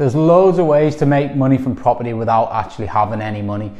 There's loads of ways to make money from property without actually having any money.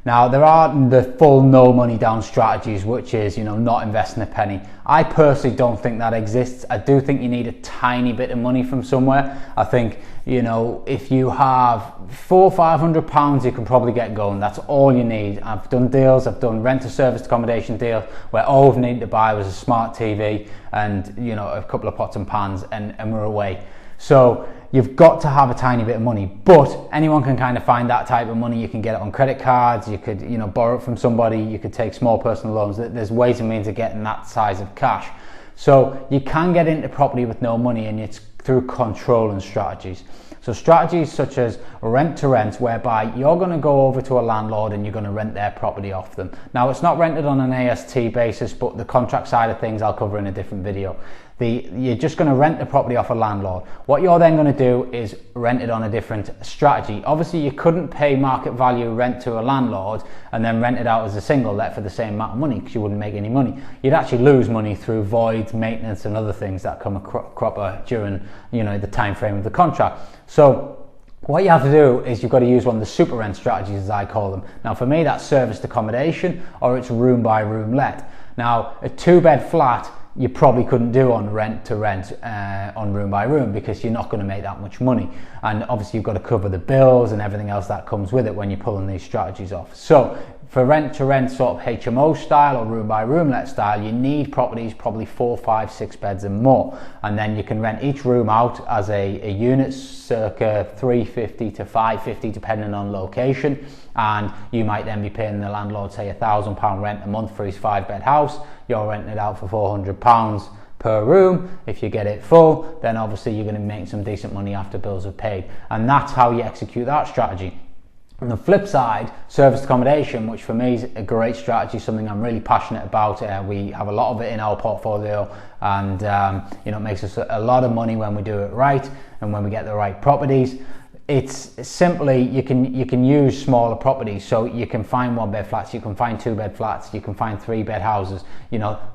Now, there are the full no money down strategies, which is, not investing a penny. I personally don't think that exists. I do think you need a tiny bit of money from somewhere. I think, if you have £400 or £500, you can probably get going. That's all you need. I've done deals, I've done rent to service accommodation deals where all we needed to buy was a smart TV and, a couple of pots and pans and we're away. So you've got to have a tiny bit of money, but anyone can kind of find that type of money. You can get it on credit cards, you could, borrow it from somebody, you could take small personal loans. There's ways and means of getting that size of cash. So you can get into property with no money, and it's through control and strategies. So strategies such as rent to rent, whereby you're going to go over to a landlord and you're going to rent their property off them. Now, it's not rented on an AST basis, but the contract side of things I'll cover in a different video. You're just going to rent the property off a landlord. What you're then going to do is rent it on a different strategy. Obviously, you couldn't pay market value rent to a landlord and then rent it out as a single let for the same amount of money, because you wouldn't make any money. You'd actually lose money through voids, maintenance and other things that come crop during the time frame of the contract. So what you have to do is you've got to use one of the super rent strategies, as I call them. Now, for me, that's serviced accommodation, or it's room by room let. Now, a 2-bed flat you probably couldn't do on rent to rent on room by room, because you're not going to make that much money, and obviously you've got to cover the bills and everything else that comes with it when you're pulling these strategies off. So for rent to rent sort of HMO style or room by room let style, you need properties probably 4, 5, 6 beds and more, and then you can rent each room out as a unit, circa £350 to £550 depending on location, and you might then be paying the landlord say £1,000 rent a month for his 5-bed house. You're renting it out for £400 per room. If you get it full, then obviously you're going to make some decent money after bills are paid, and that's how you execute that strategy. On the flip side, serviced accommodation, which for me is a great strategy, something I'm really passionate about. We have a lot of it in our portfolio, and it makes us a lot of money when we do it right and when we get the right properties. It's simply, you can use smaller properties, so you can find 1-bed flats, you can find 2-bed flats, you can find 3-bed houses.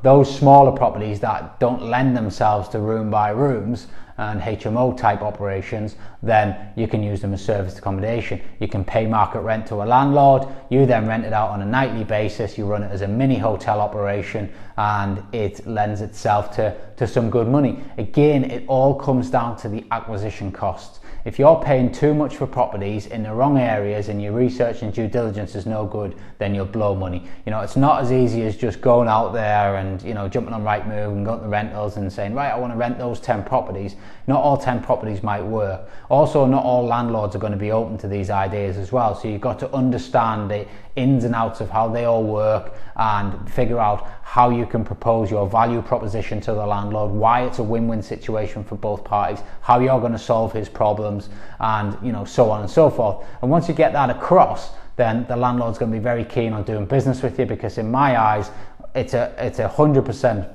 Those smaller properties that don't lend themselves to room by rooms and HMO type operations, then you can use them as serviced accommodation. You can pay market rent to a landlord, you then rent it out on a nightly basis, you run it as a mini hotel operation, and it lends itself to some good money. Again, it all comes down to the acquisition costs. If you're paying too much for properties in the wrong areas and your research and due diligence is no good, then you'll blow money. It's not as easy as just going out there and jumping on Rightmove and going to the rentals and saying, right, I want to rent those 10 properties. Not all 10 properties might work. Also, not all landlords are going to be open to these ideas as well. So you've got to understand the ins and outs of how they all work and figure out how you can propose your value proposition to the landlord, why it's a win-win situation for both parties, how you're going to solve his problems, and so on and so forth. And once you get that across, then the landlord's going to be very keen on doing business with you, because in my eyes it's 100%.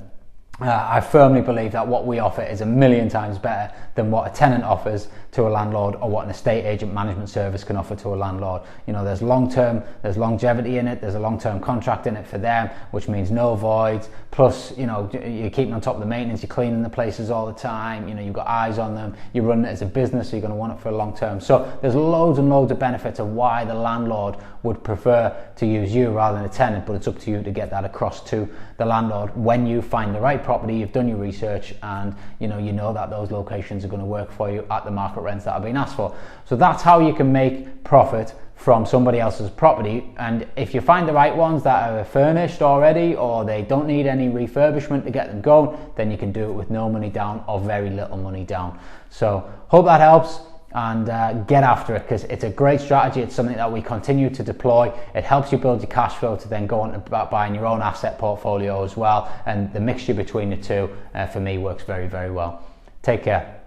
I firmly believe that what we offer is 1,000,000 times better than what a tenant offers to a landlord, or what an estate agent management service can offer to a landlord. There's there's longevity in it, there's a long-term contract in it for them, which means no voids, plus you're keeping on top of the maintenance, you're cleaning the places all the time, you've got eyes on them, you run it as a business, so you're going to want it for a long term. So there's loads and loads of benefits of why the landlord would prefer to use you rather than a tenant, but it's up to you to get that across to the landlord when you find the right property, you've done your research, and you know that those locations are going to work for you at the market rents that have been asked for. So that's how you can make profit from somebody else's property. And if you find the right ones that are furnished already, or they don't need any refurbishment to get them going, then you can do it with no money down or very little money down. So hope that helps, and get after it, because it's a great strategy. It's something that we continue to deploy. It helps you build your cash flow to then go on to buying your own asset portfolio as well, and the mixture between the two for me works very, very well. Take care.